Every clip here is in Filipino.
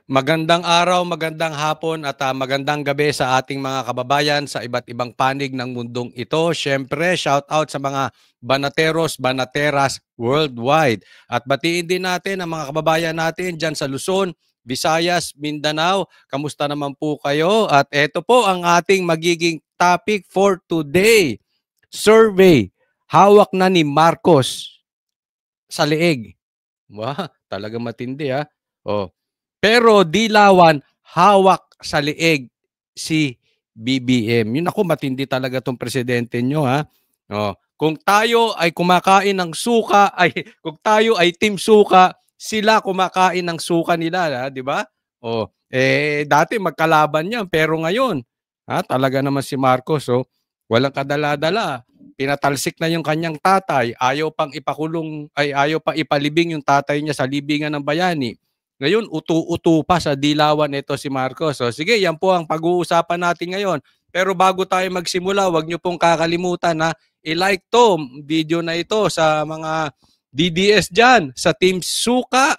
Magandang araw, magandang hapon at magandang gabi sa ating mga kababayan sa iba't ibang panig ng mundong ito. Siyempre, shout out sa mga banateros, banateras worldwide. At batiin din natin ang mga kababayan natin dyan sa Luzon, Visayas, Mindanao. Kamusta naman po kayo? At ito po ang ating magiging topic for today. Survey. Hawak na ni Marcos sa leeg. Wow, talagang matindi ha. Oh. Pero dilawan, hawak sa leeg si BBM. Yun ako, matindi talaga tong presidente nyo ha. Oh. Kung tayo ay kumakain ng suka, ay kung tayo ay team suka, sila kumakain ng suka nila, ha, di ba? Oh, dati magkalaban 'yan, pero ngayon, ha, talaga naman si Marcos, oh, walang kadala-dala. Pinatalsik na yung kanyang tatay, ayaw pang ipakulong, ay ayaw pang ipalibing yung tatay niya sa libingan ng bayani. Ngayon, utu-utu pa sa dilawan ito si Marcos. So, sige, yan po ang pag-uusapan natin ngayon. Pero bago tayo magsimula, wag niyo pong kakalimutan na i-like to video na ito sa mga DDS dyan, sa Team Suka.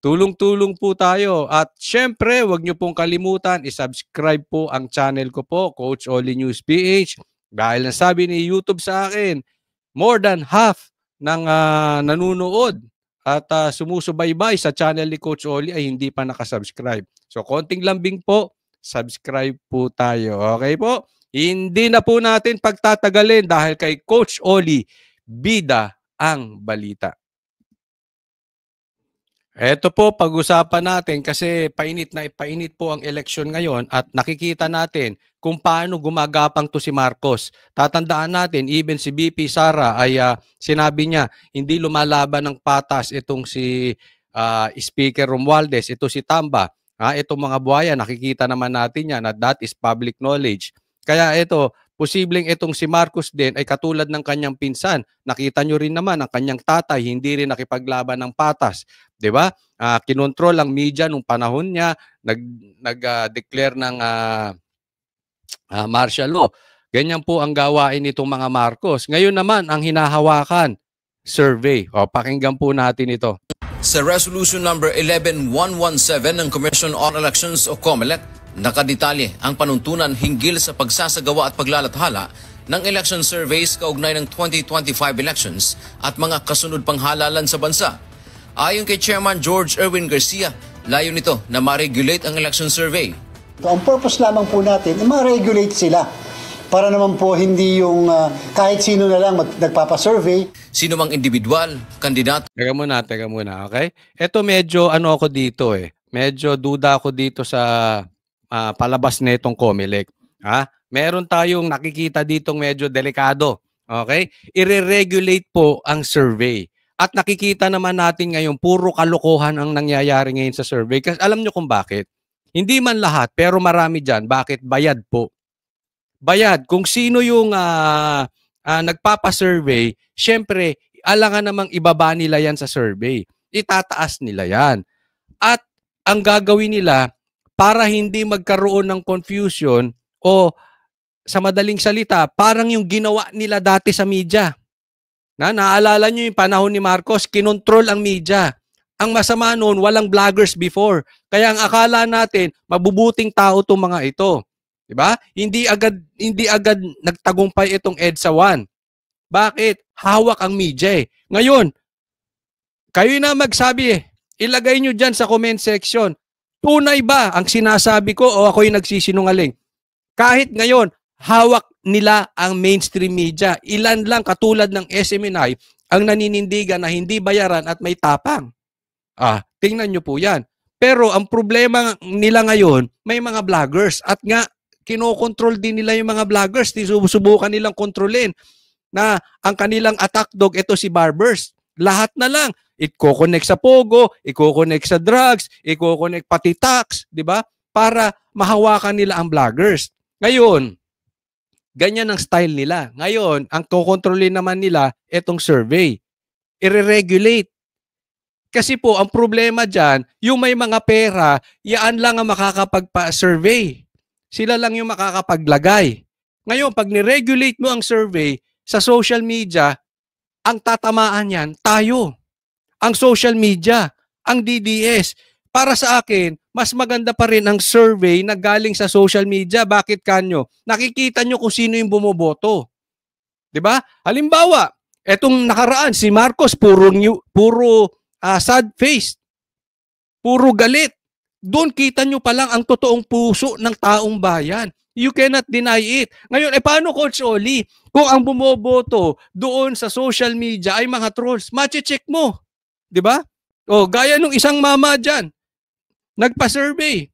Tulong-tulong po tayo. At syempre, wag niyo pong kalimutan, i-subscribe po ang channel ko po, Coach Oli News PH. Dahil nasabi ni YouTube sa akin, more than half ng nanunood at sumusubaybay sa channel ni Coach Oli ay hindi pa nakasubscribe. So, konting lambing po, subscribe po tayo. Okay po? Hindi na po natin pagtatagalin dahil kay Coach Oli, bida ang balita. Eto po, pag-usapan natin kasi painit na painit po ang eleksyon ngayon at nakikita natin kung paano gumagapang to si Marcos. Tatandaan natin, even si BP Sara ay sinabi niya, hindi lumalaban ng patas itong si Speaker Romualdez, ito si Tamba. Itong mga buhaya, nakikita naman natin yan at that is public knowledge. Kaya ito, posibleng itong si Marcos din ay katulad ng kanyang pinsan. Nakita nyo rin naman ang kanyang tatay, hindi rin nakipaglaban ng patas. 'Di ba? Kinontrol ang media nung panahon niya, nag-declare ng martial law. Ganyan po ang gawain nitong mga Marcos. Ngayon naman, ang hinahawakan, survey. O, pakinggan po natin ito. Sa Resolution number 11117 ng Commission on Elections o COMELEC, nakadetalye ang panuntunan hinggil sa pagsasagawa at paglalathala ng election surveys kaugnay ng 2025 elections at mga kasunod pang halalan sa bansa. Ayon kay Chairman George Erwin Garcia, layo nito na ma-regulate ang election survey. Ang purpose lamang po natin ay ma-regulate sila para naman po hindi yung kahit sino na lang nagpapasurvey. Sino mang individual, kandidato. Teka muna, okay? Ito medyo ako dito Medyo duda ako dito sa palabas na itong COMELEC. Meron tayong nakikita ditong medyo delikado. Okay? I-regulate po ang survey. At nakikita naman natin ngayon, puro kalokohan ang nangyayari ngayon sa survey. Kasi alam nyo kung bakit? Hindi man lahat, pero marami dyan. Bakit? Bayad po. Bayad. Kung sino yung nagpapasurvey, syempre, alangan namang ibaba nila yan sa survey. Itataas nila yan. At ang gagawin nila, para hindi magkaroon ng confusion o sa madaling salita, parang yung ginawa nila dati sa media. Naalala nyo yung panahon ni Marcos, kinontrol ang media. Ang masama noon, walang vloggers before. Kaya ang akala natin, mabubuting tao itong mga ito. Diba? Hindi agad nagtagumpay itong EDSA 1. Bakit? Hawak ang media Ngayon, kayo na magsabi ilagay nyo dyan sa comment section. Tunay ba ang sinasabi ko o ako'y nagsisinungaling? Kahit ngayon, hawak nila ang mainstream media. Ilan lang katulad ng SMNI ang naninindigan na hindi bayaran at may tapang. Tingnan nyo po yan. Pero ang problema nila ngayon, may mga vloggers at nga kinokontrol din nila yung mga vloggers. Subukan nilang kontrolin na ang kanilang attack dog, ito si Barbers. Lahat na lang. Iko-connect sa Pogo, iko-connect sa drugs, iko-connect pati tax, di ba? Para mahawakan nila ang vloggers. Ngayon, ganyan ang style nila. Ngayon, ang kukontrolin naman nila, itong survey. I-regulate. Kasi po, ang problema dyan, yung may mga pera, yaan lang ang makakapagpa-survey. Sila lang yung makakapaglagay. Ngayon, pag ni-regulate mo ang survey sa social media, ang tatamaan yan, tayo. Ang social media, ang DDS. para sa akin, mas maganda pa rin ang survey na galing sa social media. Bakit kanyo? Nakikita nyo kung sino yung bumoboto. 'Di ba? Halimbawa, etong nakaraan si Marcos puro sad face, puro galit. Doon kita nyo pa lang ang totoong puso ng taong bayan. You cannot deny it. Ngayon, paano Coach Oli? Kung ang bumoboto doon sa social media ay mga trolls, mache-check mo. 'Di ba? O, gaya nung isang mama dyan, nagpa-survey.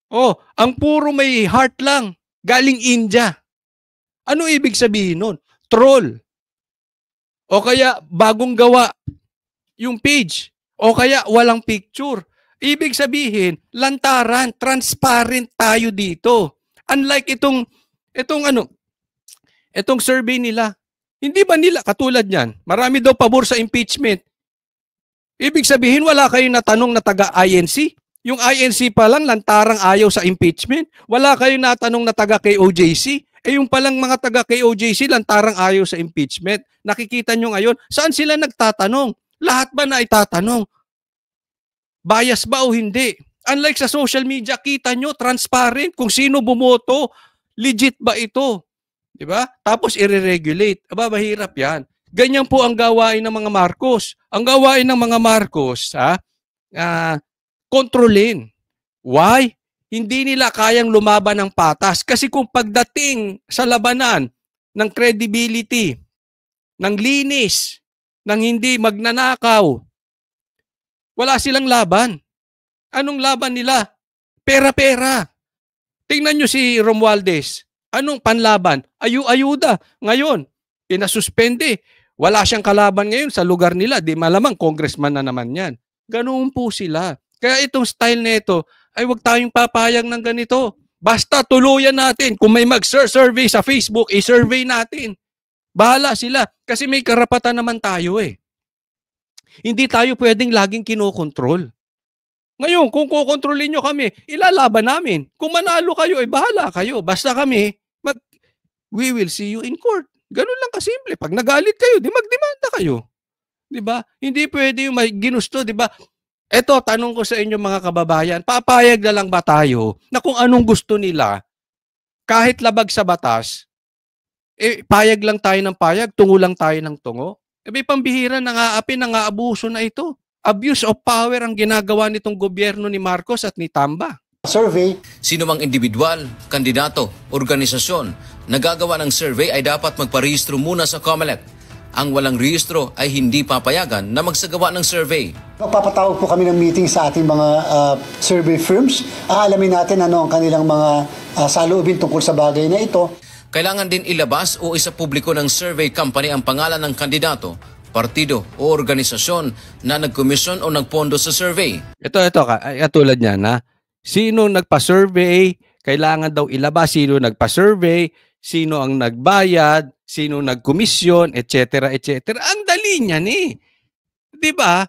O, ang puro may heart lang, galing India. Ano ibig sabihin nun? Troll. O kaya bagong gawa yung page. O kaya walang picture. Ibig sabihin, lantaran, transparent tayo dito. Unlike itong survey nila. Hindi ba nila, katulad niyan, marami daw pabor sa impeachment. Ibig sabihin, wala kayong natanong na taga-INC. Yung INC pa lang, lantarang ayaw sa impeachment. Wala kayong natanong na taga-KOJC. Yung palang mga taga-KOJC, lantarang ayaw sa impeachment. Nakikita nyo ngayon, saan sila nagtatanong? Lahat ba na itatanong? Bias ba o hindi? Unlike sa social media, kita nyo, transparent kung sino bumoto. Legit ba ito? Diba? Tapos i-regulate. Aba, mahirap yan. Ganyan po ang gawain ng mga Marcos. Ang gawain ng mga Marcos, kontrolin. Why? Hindi nila kayang lumaban ng patas. Kasi kung pagdating sa labanan ng credibility, ng linis, ng hindi magnanakaw, wala silang laban. Anong laban nila? Pera-pera. Tingnan nyo si Romualdez. Anong panlaban? Ayuda. Ngayon, pinasuspende. Wala siyang kalaban ngayon sa lugar nila. Di malamang congressman na naman yan. Ganoon po sila. Kaya itong style nito, ay wag tayong papayag ng ganito. Basta tuluyan natin. Kung may mag-survey sa Facebook, i-survey natin. Bahala sila. Kasi may karapatan naman tayo eh. Hindi tayo pwedeng laging kinokontrol. Ngayon, kung kukontrolin nyo kami, ilalaban namin. Kung manalo kayo, bahala kayo. Basta kami, we will see you in court. Ganun lang kasimple. Pag nagalit kayo, di magdemanda kayo. Di ba? Hindi pwede yung may ginusto, di ba? Eto, tanong ko sa inyo mga kababayan, papayag na lang ba tayo na kung anong gusto nila, kahit labag sa batas, payag lang tayo ng payag, tungo lang tayo ng tungo? May pambihira, nang-aabuso na ito. Abuse of power ang ginagawa nitong gobyerno ni Marcos at ni Tamba. Survey. Sino mang individual, kandidato, organisasyon, nagagawa ng survey ay dapat magparehistro muna sa COMELEC. Ang walang rehistro ay hindi papayagan na magsagawa ng survey. Magpapatawag po kami ng meeting sa ating mga survey firms. Aalamin natin ano ang kanilang mga saloobin tungkol sa bagay na ito. Kailangan din ilabas o isapubliko ng survey company ang pangalan ng kandidato, partido o organisasyon na nagkomisyon o nagpondo sa survey. Ito, katulad niyan na sino nagpa-survey, kailangan daw ilabas sino nagpa-survey, sino ang nagbayad, sino nagkomisyon, etc. etc. Ang dali niyan eh. 'Di ba?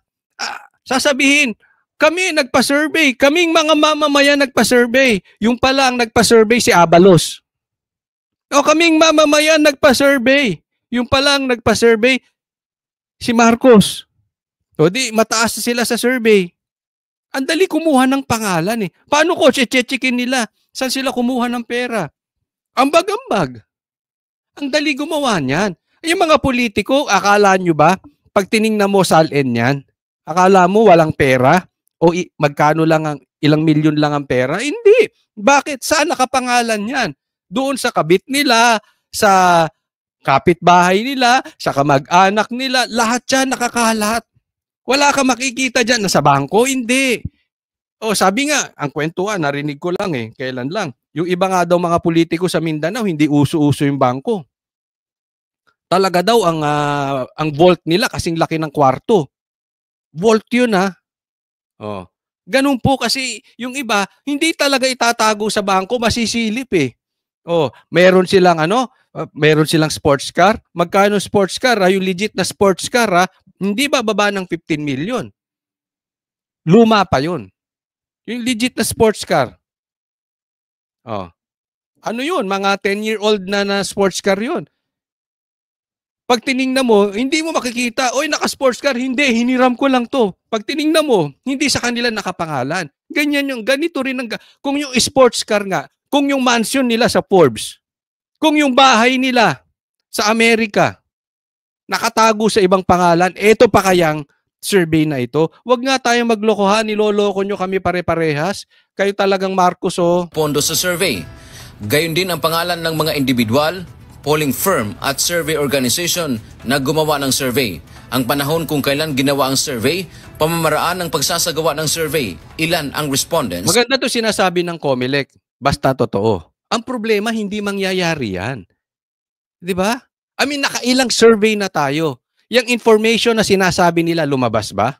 Sasabihin, kami nagpa-survey, kaming mga mamamayan nagpa-survey. Yung pala ang nagpa-survey si Abalos. O kaming mamamayan nagpa-survey. Yung pala ang nagpa-survey si Marcos. O di, mataas sila sa survey. Ang dali kumuha ng pangalan eh. Paano ko checkin nila? Saan sila kumuha ng pera? Ambag-ambag. Ang dali gumawa niyan. Yung mga politiko, akala nyo ba, pag tiningnan mo salin yan, akala mo walang pera? O magkano lang ang, ilang milyon lang ang pera? Hindi. Bakit? Saan nakapangalan yan? Doon sa kabit nila, sa kapitbahay nila, sa kamag-anak nila, lahat yan nakakalat. Wala ka makikita dyan na sa bangko, hindi. O sabi nga, ang kwentuhan, narinig ko lang eh, kailan lang. Yung iba nga daw mga politiko sa Mindanao, hindi uso-uso yung bangko. Talaga daw ang vault nila kasing laki ng kwarto. Vault yun ha. Oh. Ganun po kasi yung iba, hindi talaga itatago sa bangko, masisilip eh. Oh, meron silang meron silang sports car. Magkano sports car? Yung legit na sports car hindi bababa ng 15 million. Luma pa yun. Yung legit na sports car. Oh. Ano yun? Mga 10-year-old na sports car yun. Pag tiningnan mo, hindi mo makikita, oy, naka-sports car. Hindi, hiniram ko lang to. Pag tiningnan mo, hindi sa kanila nakapangalan. Ganyan yung, ganito rin ang, kung yung sports car nga, kung yung mansion nila sa Forbes, kung yung bahay nila sa Amerika, nakatago sa ibang pangalan, eto pa kayang survey na ito. Huwag nga tayong maglokohan, niloloko nyo kami pare-parehas. Kayo talagang Marcos, oh. Pondo sa survey. Gayon din ang pangalan ng mga individual, polling firm at survey organization na gumawa ng survey. Ang panahon kung kailan ginawa ang survey, pamamaraan ng pagsasagawa ng survey, ilan ang respondents. Maganda to sinasabi ng COMELEC, basta totoo. Ang problema, hindi mangyayari yan. Di ba? I mean, nakailang survey na tayo. Yung information na sinasabi nila, lumabas ba?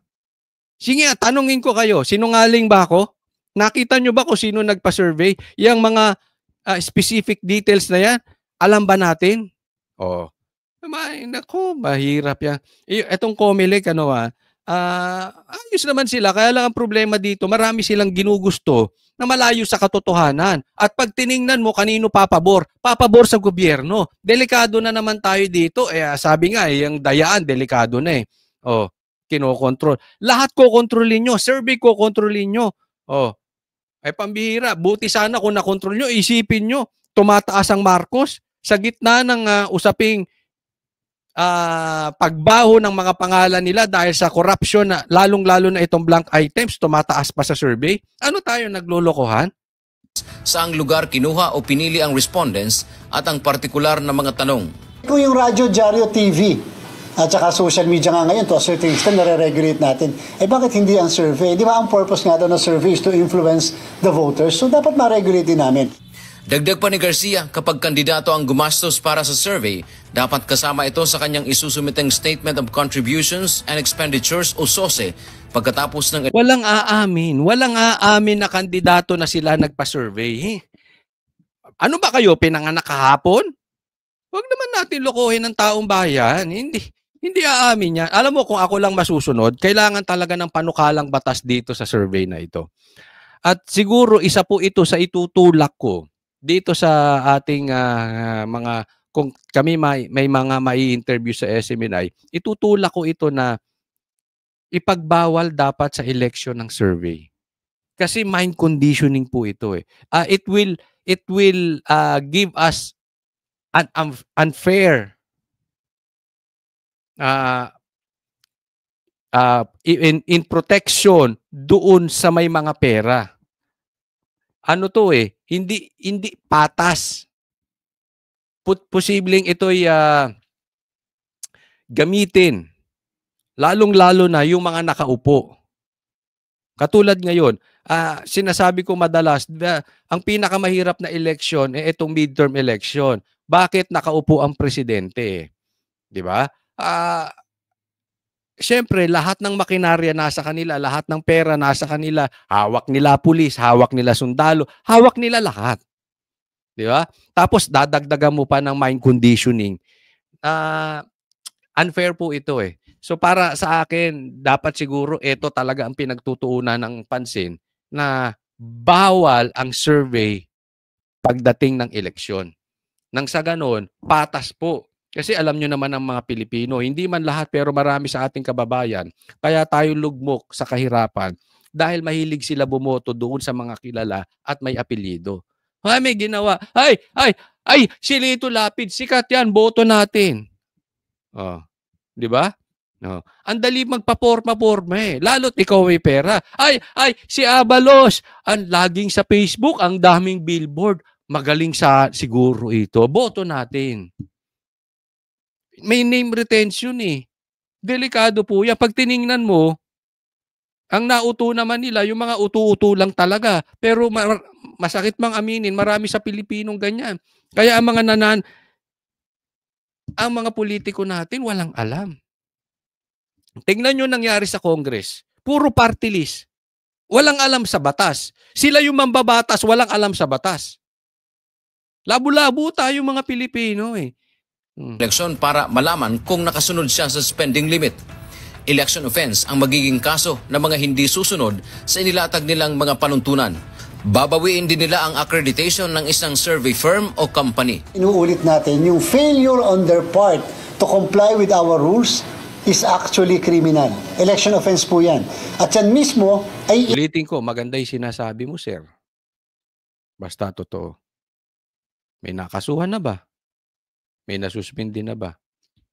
Sige, tanungin ko kayo, sinungaling ba ako? Nakita nyo ba kung sino nagpa-survey? Yung mga specific details na yan, alam ba natin? Oh. Naku, mahirap yan. Etong COMELEC, ayos naman sila. Kaya lang ang problema dito, marami silang ginugusto na malayo sa katotohanan. At pag tiningnan mo, kanino papabor? Papabor sa gobyerno. Delikado na naman tayo dito. Sabi nga, yung dayaan, delikado na eh. Oh, kinokontrol. Lahat kokontrolin nyo. Survey kokontrolin nyo. Oh, ay pambihira. Buti sana kung nakontrol nyo, isipin nyo, tumataas ang Marcos sa gitna ng usaping pagbaho ng mga pangalan nila dahil sa corruption, na lalong-lalo na itong blank items, tumataas pa sa survey. Ano tayo naglolokohan? Saang lugar kinuha o pinili ang respondents at ang partikular na mga tanong. Kung yung Radyo Diario TV at saka social media nga ngayon, to a certain extent, nare-regulate natin. Bakit hindi ang survey? Di ba ang purpose nga daw ng survey is to influence the voters? So dapat ma-regulate din namin. Dagdag pa ni Garcia, kapag kandidato ang gumastos para sa survey, dapat kasama ito sa kanyang isusumiteng Statement of Contributions and Expenditures o SOSE pagkatapos ng... Walang aamin na kandidato na sila nagpa-survey. Ano ba kayo, pinanganak kahapon? Huwag naman natin lokohin ng taong bayan. Hindi aamin yan. Alam mo, kung ako lang masusunod, kailangan talaga ng panukalang batas dito sa survey na ito. At siguro isa po ito sa itutulak ko dito sa ating mga, kung kami may mga mai-interview sa SMNI, itutulak ko ito na ipagbawal dapat sa election ng survey. Kasi mind conditioning po ito eh. It will give us an unfair in protection doon sa may mga pera. Ano to eh, hindi patas. Posibleng ito'y gamitin, lalong-lalo na yung mga nakaupo. Katulad ngayon, sinasabi ko madalas, ang pinakamahirap na election itong midterm election. Bakit nakaupo ang presidente? Di ba? Siyempre, lahat ng makinarya nasa kanila, lahat ng pera nasa kanila, hawak nila pulis, hawak nila sundalo, hawak nila lahat. Di ba? Tapos dadagdagan mo pa ng mind conditioning. Unfair po ito eh. So para sa akin, dapat siguro ito talaga ang pinagtutuunan ng pansin na bawal ang survey pagdating ng eleksyon. Nang sa ganon, patas po. Kasi alam nyo naman ang mga Pilipino, hindi man lahat pero marami sa ating kababayan, kaya tayo lugmok sa kahirapan dahil mahilig sila bumoto doon sa mga kilala at may apelyido. May ginawa. Si Lito Lapid, sikat yan, boto natin. Di ba? Ang dali magpaporma-porma eh. Lalo't ikaw may pera. Si Abalos, ang laging sa Facebook, ang daming billboard. Magaling sa siguro ito. Boto natin. May name retention eh. Delikado po yan. Pag tiningnan mo, ang nauto naman nila, yung mga utu-uto lang talaga. Pero masakit mang aminin, marami sa Pilipinong ganyan. Kaya ang mga politiko natin walang alam. Tingnan nyo nangyari sa Congress. Puro party list. Walang alam sa batas. Sila yung mambabatas, walang alam sa batas. Labo-labo tayo mga Pilipino eh. Eleksyon para malaman kung nakasunod siya sa spending limit. Election offense ang magiging kaso ng mga hindi susunod sa inilatag nilang mga panuntunan. Babawiin din nila ang accreditation ng isang survey firm o company. Inuulit natin yung failure on their part to comply with our rules is actually criminal. Election offense po yan. At yan mismo ay Ulitin ko, maganda yung sinasabi mo, sir. Basta totoo. May nakasuhan na ba? May nasuspindi na ba?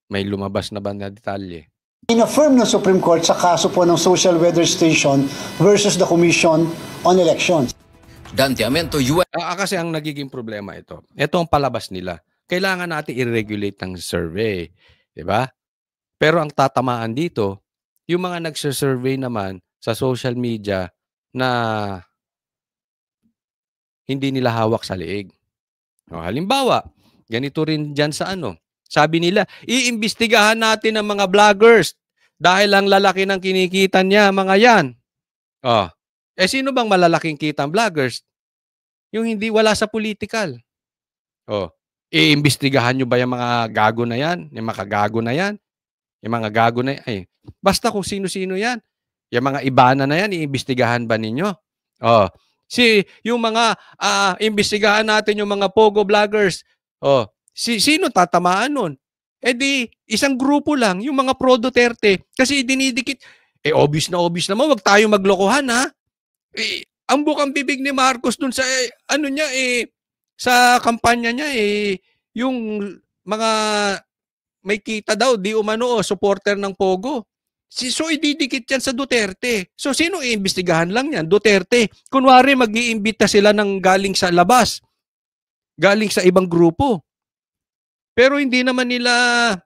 May lumabas na ba na detalye? in-affirm ng Supreme Court sa kaso po ng Social Weather Station versus the Commission on Elections. Dante Amento, UN. Kasi ang nagiging problema ito. Ito ang palabas nila. Kailangan natin i-regulate ng survey. Diba? Pero ang tatamaan dito, yung mga nagsasurvey naman sa social media na hindi nila hawak sa liig. Halimbawa, ganito rin dyan sa ano. Sabi nila, iimbestigahan natin ang mga vloggers dahil ang lalaki ng kinikita niya, mga yan. Sino bang malalaking kitang vloggers? Yung hindi wala sa political. Iimbestigahan nyo ba yung mga gago na yan? Yung mga gago na yan? Yung mga gago na yan? Basta kung sino-sino yan. Yung mga ibana na yan, iimbestigahan ba ninyo? Yung mga imbestigahan natin yung mga pogo vloggers. Sino tatamaan nun? Di, isang grupo lang, yung mga pro Duterte. Kasi dinidikit. Obvious naman, wag tayo maglokohan, ha? Ang bukang bibig ni Marcos dun sa, sa kampanya niya, yung mga may kita daw, di umano, supporter ng Pogo. So, ididikit yan sa Duterte. So, sino iimbestigahan lang yan? Duterte. Kunwari, mag-iimbita sila ng galing sa labas. Galing sa ibang grupo. Pero hindi naman nila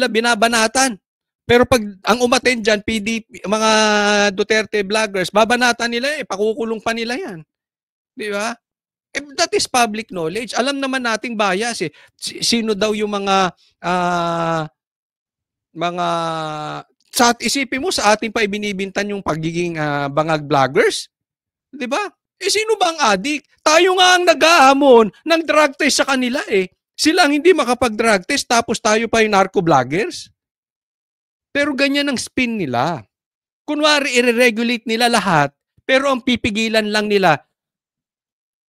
binabanatan. Pero pag ang umattend dyan, PDP, mga Duterte vloggers, babanatan nila pakukulong pa nila yan. Di ba? That is public knowledge. Alam naman nating bias Sino daw yung mga isipin mo sa ating pa ibinibintan yung pagiging bangag vloggers? Di ba? Sino ba ang addict? Tayo nga ang nag-aamon ng drug test sa kanila Sila ang hindi makapag-drug test tapos tayo pa yung narco-vloggers? Pero ganyan ang spin nila. Kunwari, i-regulate nila lahat, pero ang pipigilan lang nila,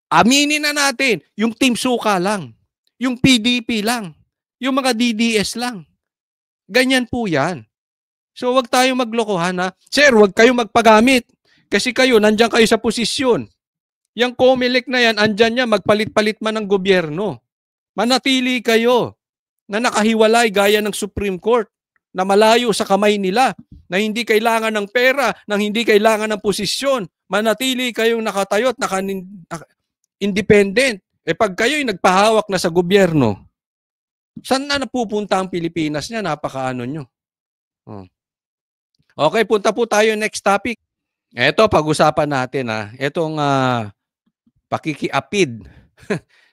aminin na natin, yung Team Suka lang, yung PDP lang, yung mga DDS lang. Ganyan po yan. So, wag tayong maglokohan, ha? Sir, wag kayong magpagamit. Kasi kayo, nandyan kayo sa posisyon. Yung COMELEC na yan, andyan niya, magpalit-palit man ng gobyerno. Manatili kayo na nakahiwalay gaya ng Supreme Court, na malayo sa kamay nila, na hindi kailangan ng pera, na hindi kailangan ng posisyon. Manatili kayong nakatayo at independent. Pag kayo'y nagpahawak na sa gobyerno, saan na napupunta ang Pilipinas niya? Napakaano nyo. Okay, punta po tayo next topic. Ito, pag-usapan natin. Itong pakikiapid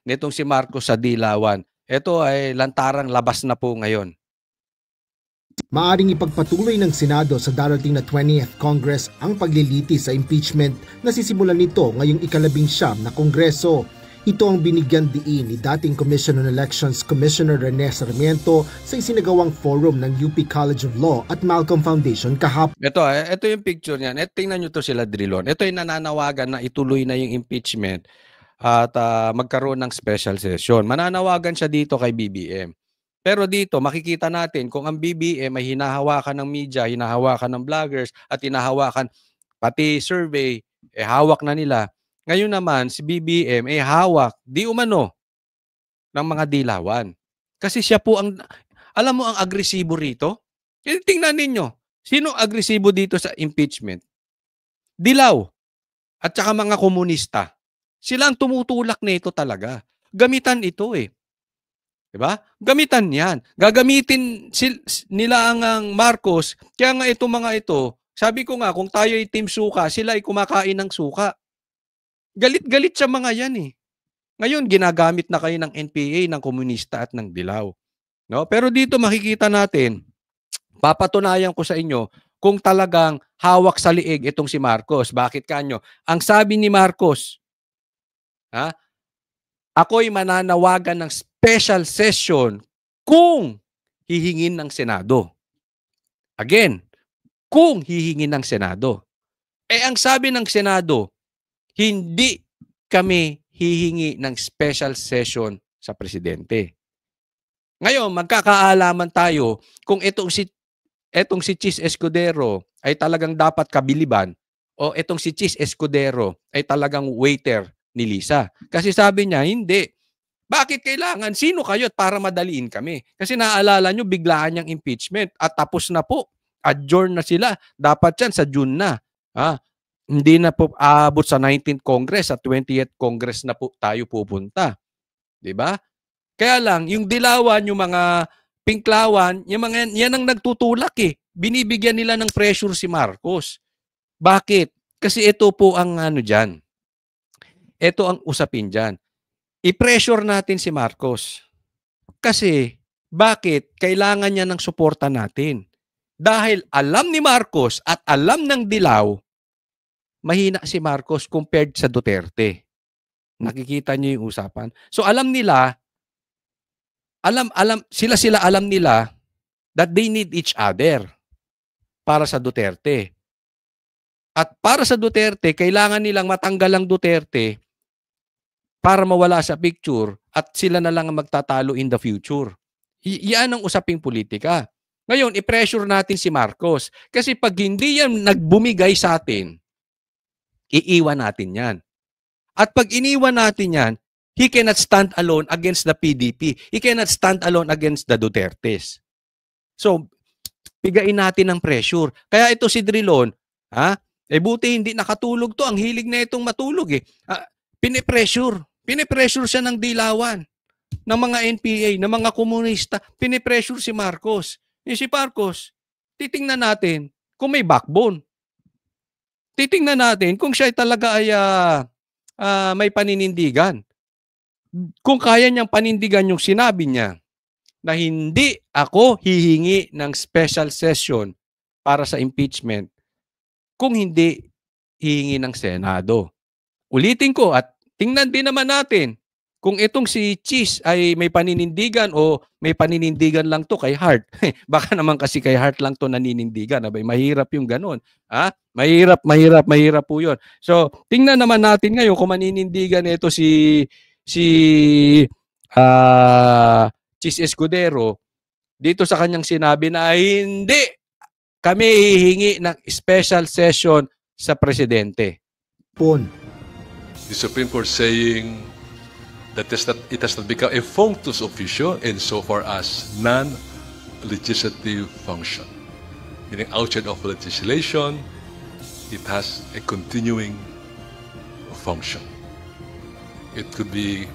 nitong si Marcos sa Dilawan. Ito ay lantarang labas na po ngayon. Maaring ipagpatuloy ng Senado sa darating na 20th Congress ang paglilitis sa impeachment na sisimulan nito ngayong ika-19 na Kongreso. Ito ang binigyan diin ni dating Commission on Elections Commissioner Rene Sarmiento sa isinagawang forum ng UP College of Law at Malcolm Foundation kahapon. Ito yung picture niyan. Tingnan nyo to sila Drilon. Ito yung nananawagan na ituloy na yung impeachment at magkaroon ng special session. Mananawagan siya dito kay BBM. Pero dito, makikita natin kung ang BBM ay hinahawakan ng media, hinahawakan ng vloggers, at hinahawakan pati survey, hawak na nila. Ngayon naman, si BBM ay hawak, di umano, ng mga dilawan. Kasi siya po ang, alam mo ang agresibo rito? Tingnan ninyo, sino agresibo dito sa impeachment? Dilaw, at saka mga komunista. Sila ang tumutulak nito talaga. Gamitan ito Diba? Gamitan yan. Gagamitin nila ang Marcos. Kaya nga itong mga ito, sabi ko nga, kung tayo ay Team Suka, sila ay kumakain ng suka. Galit-galit sa mga yan Ngayon, ginagamit na kayo ng NPA, ng komunista at ng dilaw. No? Pero dito makikita natin, papatunayan ko sa inyo kung talagang hawak sa liig itong si Marcos. Bakit kanyo? Ang sabi ni Marcos, ako'y mananawagan ng special session kung hihingin ng Senado. Again, kung hihingin ng Senado. Ang sabi ng Senado, hindi kami hihingi ng special session sa presidente. Ngayon, magkakaalaman tayo kung etong si Chis Escudero ay talagang dapat kabiliban o etong si Chis Escudero ay talagang waiter ni Lisa. Kasi sabi niya, hindi. Bakit kailangan? Sino kayo para madaliin kami? Kasi naaalala nyo, biglaan niyang impeachment at tapos na po. Adjourn na sila. Dapat yan sa June na. Hindi na po aabot sa 19th Congress, sa 20th Congress na po tayo pupunta. 'Di ba? Kaya lang, yung dilawan, yung mga pinklawan, yan ang nagtutulak eh. Binibigyan nila ng pressure si Marcos. Bakit? Kasi ito po ang ano dyan. Ito ang usapin dyan. I-pressure natin si Marcos. Kasi, bakit? Kailangan niya ng suporta natin. Dahil alam ni Marcos at alam ng dilaw, mahina si Marcos compared sa Duterte. Nakikita niyo yung usapan. So alam nila, alam nila that they need each other para sa Duterte. At para sa Duterte, kailangan nilang matanggal ang Duterte para mawala sa picture at sila na lang ang magtatalo in the future. Yan ang usaping politika. Ngayon, i-pressure natin si Marcos. Kasi pag hindi yan nagbumigay sa atin, iiwan natin yan. At pag iniwan natin yan, he cannot stand alone against the PDP. He cannot stand alone against the Dutertes. So, pigain natin ng pressure. Kaya ito si Drilon, buti hindi nakatulog to. Ang hilig na itong matulog eh. Pinipressure. Pinipressure siya ng dilawan, ng mga NPA, ng mga komunista. Pinipressure si Marcos. Si Marcos, titingnan natin kung may backbone. Titingnan natin kung siya talaga ay may paninindigan. Kung kaya niyang panindigan yung sinabi niya na hindi ako hihingi ng special session para sa impeachment kung hindi hihingi ng Senado. Ulitin ko at tingnan din naman natin kung itong si Chis ay may paninindigan o may paninindigan lang to kay Hart. Baka naman kasi kay Hart lang to naninindigan. Abay, mahirap yung ganun. Mahirap po yun. So, tingnan naman natin ngayon kung maninindigan ito si Chis Escudero dito sa kanyang sinabi na hindi kami hihingi ng special session sa presidente. The Supreme Court saying that it has not become a functus officio insofar as non-legislative function. Meaning outside of legislation, it has a continuing function. It could be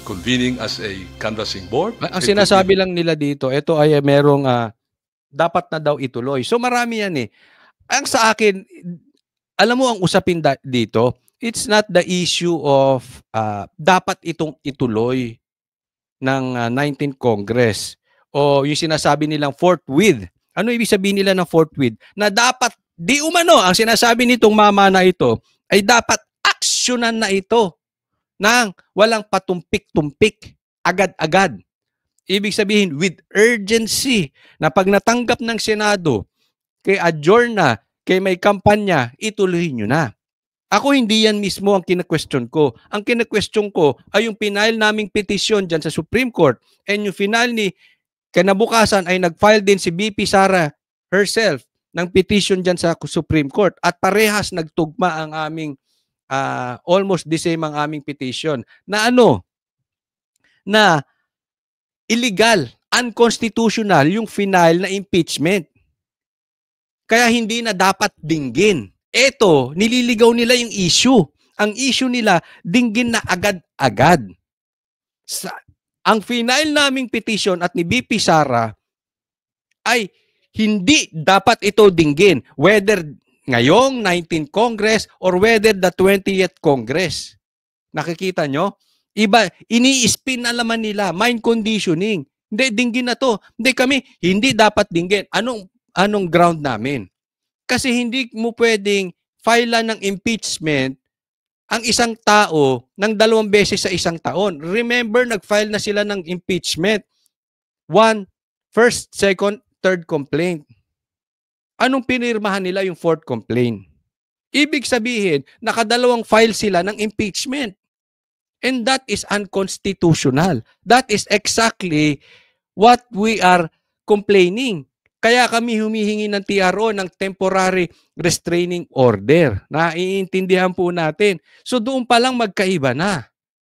convening as a canvassing board. Ang sinasabi lang nila dito, ito ay merong dapat na daw ituloy. So marami yan eh. Ang sa akin, alam mo ang usapin dito, it's not the issue of dapat itong ituloy ng 19th Congress o yung sinasabi nilang forthwith. Ano ibig sabihin nila ng forthwith? Na dapat, di umano, ang sinasabi nitong mama na ito ay dapat aksyonan na ito nang walang patumpik-tumpik, agad-agad. Ibig sabihin, with urgency, na pag natanggap ng Senado, kay adjourn na, kay may kampanya, ituloy nyo na. Ako hindi yan mismo ang kina-question ko. Ang kina-question ko ay yung final naming petisyon dyan sa Supreme Court and yung final ni kinabukasan ay nag-file din si BP Sara herself ng petition dyan sa Supreme Court at parehas nagtugma ang aming almost the same ang aming petition na na illegal, unconstitutional yung final na impeachment. Kaya hindi na dapat dinggin. Eto, nililigaw nila yung issue. Ang issue nila, dinggin na agad-agad. Ang final naming petition at ni BP Sara ay hindi dapat ito dinggin. Whether ngayong 19th Congress or whether the 20th Congress. Nakikita nyo? Iba, ini-spin na naman nila, mind conditioning. Hindi, dinggin na to. Hindi kami, hindi dapat dinggin. Anong ground namin? Kasi hindi mo pwedeng file ng impeachment ang isang tao ng 2 beses sa isang taon. Remember, nag-file na sila ng impeachment. 1, first, second, third complaint. Anong pinirmahan nila yung 4th complaint? Ibig sabihin, nakadalawang file sila ng impeachment. And that is unconstitutional. That is exactly what we are complaining. Kaya kami humihingi ng TRO ng temporary restraining order. Naiintindihan po natin. So doon pa lang magkaiba na.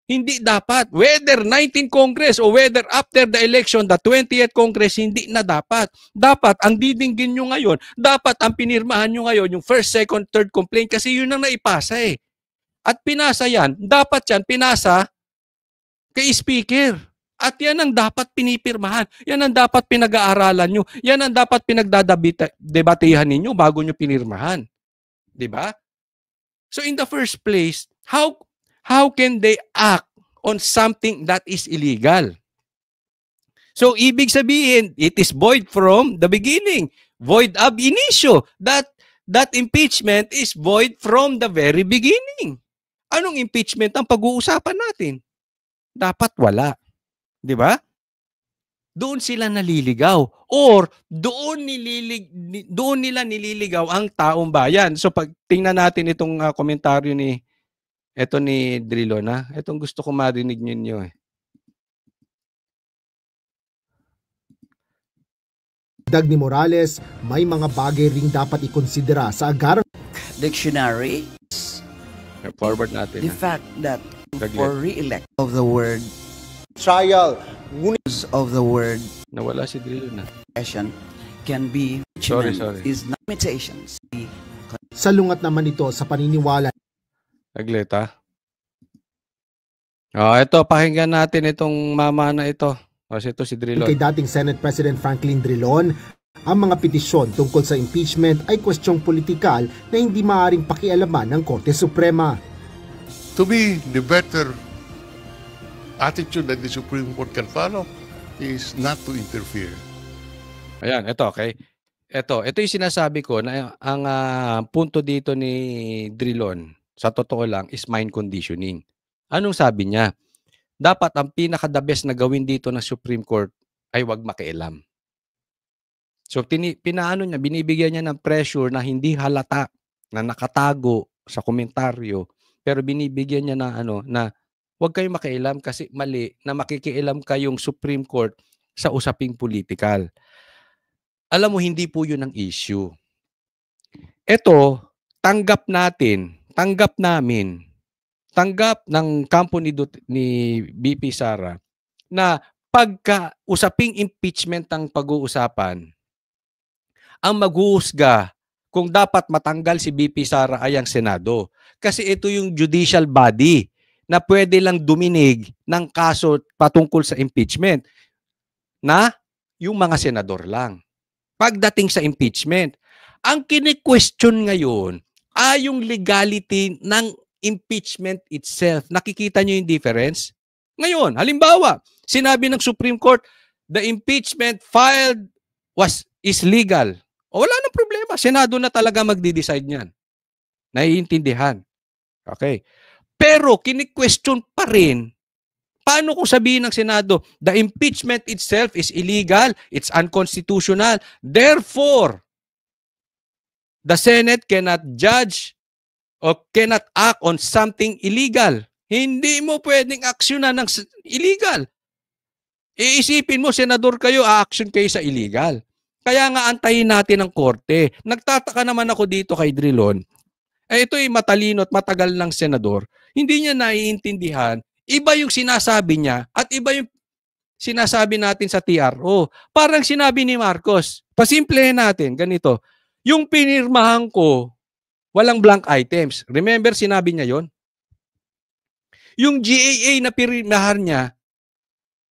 Hindi dapat. Whether 19th Congress o whether after the election, the 20th Congress, hindi na dapat. Dapat, ang didinggin nyo ngayon, dapat ang pinirmahan nyo ngayon, yung first, second, third complaint, kasi yun ang naipasa eh. At pinasa yan, dapat yan, pinasa kay Speaker. At yan ang dapat pinipirmahan. Yan ang dapat pinag-aaralan nyo. Yan ang dapat pinagdadebatihan ninyo bago nyo pinirmahan. Diba? So in the first place, how can they act on something that is illegal? So ibig sabihin, it is void from the beginning. Void ab initio. That impeachment is void from the very beginning. Anong impeachment ang pag-uusapan natin? Dapat wala. Di ba? Doon sila naliligaw or doon nila nililigaw ang taong bayan. So pag tingnan natin itong komentaryo ni Drilon, ha? Itong gusto ko marinig ninyo eh. Dag ni Morales, may mga bagay ring dapat ikonsidera sa agarang dictionary. Forward natin. The fact that Daglit. for re-elect of the word Trial. of the word Nawala si Drilon na. session can be Sorry. is not limitations. salungat naman ito sa paniniwala Saglit, ha? Ito, pakinggan natin itong mama na ito. Kasi ito si Drilon. kay dating Senate President Franklin Drilon. Ang mga petisyon tungkol sa impeachment ay kwestyong politikal na hindi maaaring pakialaman ng Korte Suprema. To me, the better attitude that the Supreme Court can follow is not to interfere. Ayan, ito, okay? Ito yung sinasabi ko na ang punto dito ni Drilon, sa totoo lang, is mind conditioning. Anong sabi niya? Dapat ang pinaka-the best na gawin dito ng Supreme Court ay wag makialam. So, binibigyan niya ng pressure na hindi halata, na nakatago sa komentaryo, pero binibigyan niya na wag kayong makialam kasi mali na makikialam kayong Supreme Court sa usaping politikal. Alam mo, hindi po yun ang issue. Ito, tanggap ng kampo ni BP Sara na pagka usaping impeachment ang pag-uusapan, ang maghuhusga kung dapat matanggal si BP Sara ay ang Senado. Kasi ito yung judicial body na pwede lang duminig ng kaso patungkol sa impeachment na yung mga senador lang. Pagdating sa impeachment, ang kini-question ngayon ay yung legality ng impeachment itself. Nakikita nyo yung difference? Ngayon, halimbawa, sinabi ng Supreme Court, the impeachment filed is legal. O wala nang problema. Senado na talaga magdi-decide niyan. Naiintindihan. Okay. Pero kini-question pa rin, paano kung sabihin ng Senado, the impeachment itself is illegal, it's unconstitutional, therefore, the Senate cannot judge o cannot act on something illegal. Hindi mo pwedeng aksyonan ng illegal. Iisipin mo, senador kayo, a-action kayo sa illegal. Kaya nga antayin natin ang korte. Nagtataka naman ako dito kay Drilon. Ito'y matalino at matagal ng senador. Hindi niya naiintindihan. Iba yung sinasabi niya at iba yung sinasabi natin sa TRO. Parang sinabi ni Marcos. Pasimplehin natin, ganito. Yung pinirmahan ko, walang blank items. Remember, sinabi niya yon. Yung GAA na pirmahan niya,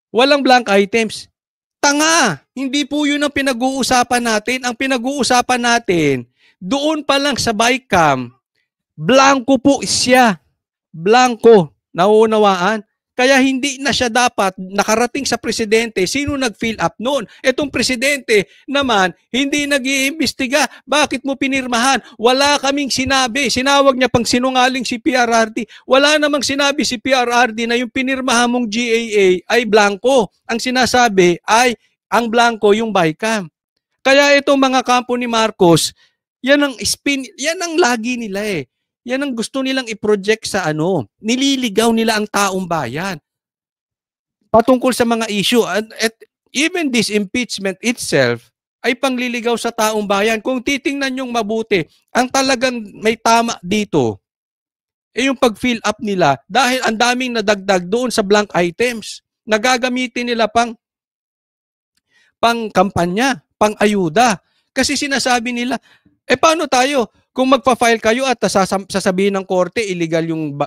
walang blank items. Tanga! Hindi po yun ang pinag-uusapan natin. Ang pinag-uusapan natin, doon pa lang sa BICAM, blanco po siya. Blanco. Nauunawaan? Kaya hindi na siya dapat nakarating sa presidente. Sino nag-fill up noon? Etong presidente naman, hindi nag-iimbestiga. Bakit mo pinirmahan? Wala kaming sinabi. Sinawag niya pang sinungaling si PRRD. Wala namang sinabi si PRRD na yung pinirmahan mong GAA ay blanco. Ang sinasabi ay ang blanco yung BICAM. Kaya itong mga kampo ni Marcos, yan ang spin, yan ang lagi nila eh. Yan ang gusto nilang i-project sa nililigaw nila ang taong bayan. Patungkol sa mga issue. At Even this impeachment itself ay pangliligaw sa taong bayan. Kung titingnan yung mabuti, ang talagang may tama dito, yung pag-fill up nila dahil ang daming nadagdag doon sa blank items. Nagagamitin nila pang kampanya, pang ayuda. Kasi sinasabi nila, paano tayo? Kung magpa-file kayo at sasabihin ng korte, illegal yung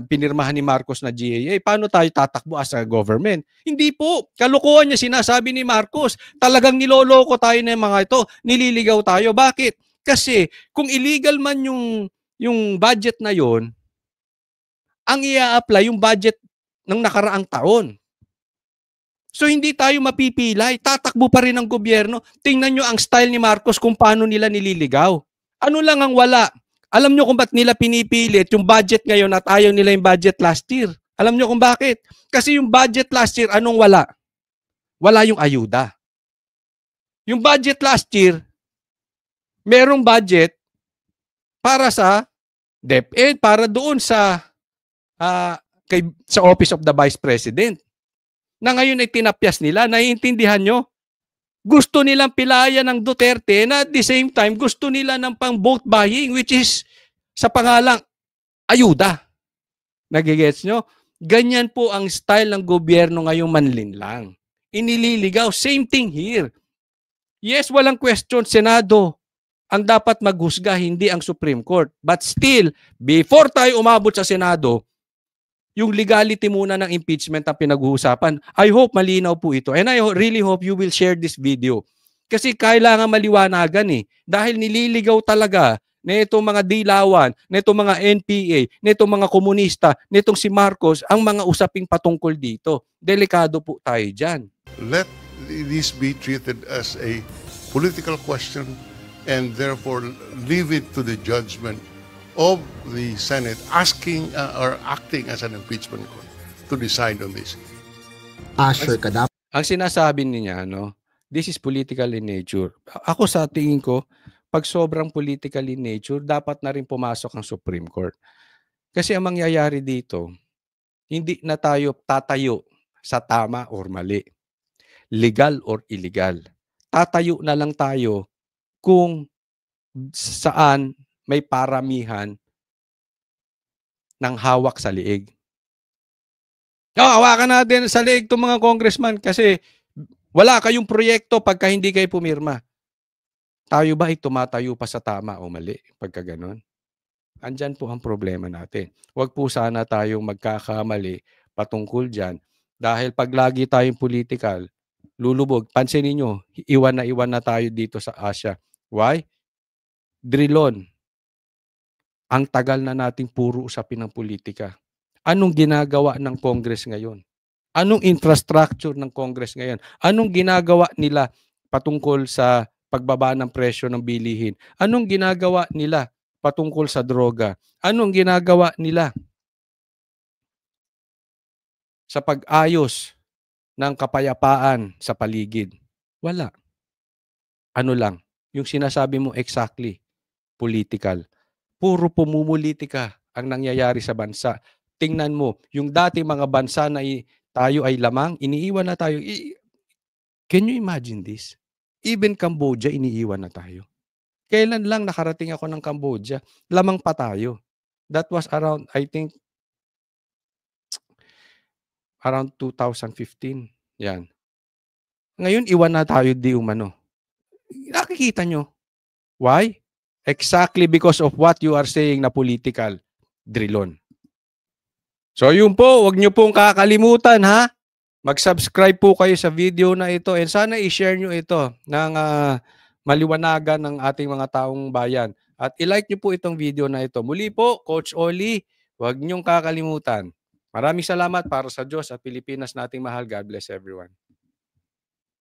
pinirmahan ni Marcos na GAA, paano tayo tatakbo as a government? Hindi po. Kalukuhan niya sinasabi ni Marcos. Talagang niloloko tayo ng mga ito. Nililigaw tayo. Bakit? Kasi kung illegal man yung budget na yon, ang i-apply yung budget ng nakaraang taon. So hindi tayo mapipilay. Tatakbo pa rin ang gobyerno. Tingnan nyo ang style ni Marcos kung paano nila nililigaw. Ano lang ang wala? Alam nyo kung ba't nila pinipilit yung budget ngayon at ayaw nila yung budget last year? Alam nyo kung bakit? Kasi yung budget last year, anong wala? Wala yung ayuda. Yung budget last year, merong budget para sa DepEd, para doon sa Office of the Vice President. Na ngayon ay tinapyas nila. Naiintindihan nyo? Gusto nilang pilaya ng Duterte na at the same time gusto nila ng pang vote buying, which is sa pangalang ayuda. Nagigets nyo? Ganyan po ang style ng gobyerno ngayong manlinlang. Inililigaw. Same thing here. Yes, walang question. Senado ang dapat maghusga, hindi ang Supreme Court. But still, before tayo umabot sa Senado, yung legality muna ng impeachment ang pinag-uusapan. I hope malinaw po ito. And I really hope you will share this video. Kasi kailangan maliwanagan Dahil nililigaw talaga na itong mga dilawan, na itong mga NPA, na itong mga komunista, na itong si Marcos, ang mga usaping patungkol dito. Delikado po tayo dyan. Let this be treated as a political question and therefore leave it to the judgment of the Senate asking or acting as an impeachment court to decide on this. Asher Kadap. Ang sinasabi niya, this is political in nature. Ako sa tingin ko, pag sobrang political in nature, dapat na rin pumasok ang Supreme Court. Kasi ang mangyayari dito, hindi na tayo tatayo sa tama or mali, legal or illegal. Tatayo na lang tayo kung saan may paramihan ng hawak sa liig. Hawakan natin sa liig itong mga congressman kasi wala kayong proyekto pagka hindi kayo pumirma. Tayo ba ay tumatayo pa sa tama o mali pagka ganon? Andyan po ang problema natin. Huwag po sana tayong magkakamali patungkol dyan dahil pag lagi tayong political, lulubog. Pansinin nyo, iwan na tayo dito sa Asia. Why? Drilon. Ang tagal na nating puro usapin ng politika. Anong ginagawa ng Congress ngayon? Anong infrastructure ng Congress ngayon? Anong ginagawa nila patungkol sa pagbaba ng presyo ng bilihin? Anong ginagawa nila patungkol sa droga? Anong ginagawa nila sa pag-ayos ng kapayapaan sa paligid? Wala. Ano lang? Yung sinasabi mo exactly, political. Puro pumumulitika ang nangyayari sa bansa. Tingnan mo, yung dati mga bansa na tayo ay lamang, iniiwan na tayo. Can you imagine this? Even Cambodia, iniiwan na tayo. Kailan lang nakarating ako ng Cambodia, lamang pa tayo. That was around, I think, around 2015. Yan. Ngayon, iwan na tayo di umano. Nakikita nyo. Why? Exactly because of what you are saying na political drilon. So yun po, wag nyo pong kakalimutan ha. Mag-subscribe po kayo sa video na ito and sana i-share nyo ito ng maliwanagan ng ating mga taong bayan. At i-like nyo po itong video na ito. Muli po, Coach Oli, wag nyong kakalimutan. Maraming salamat para sa Diyos at Pilipinas nating mahal. God bless everyone.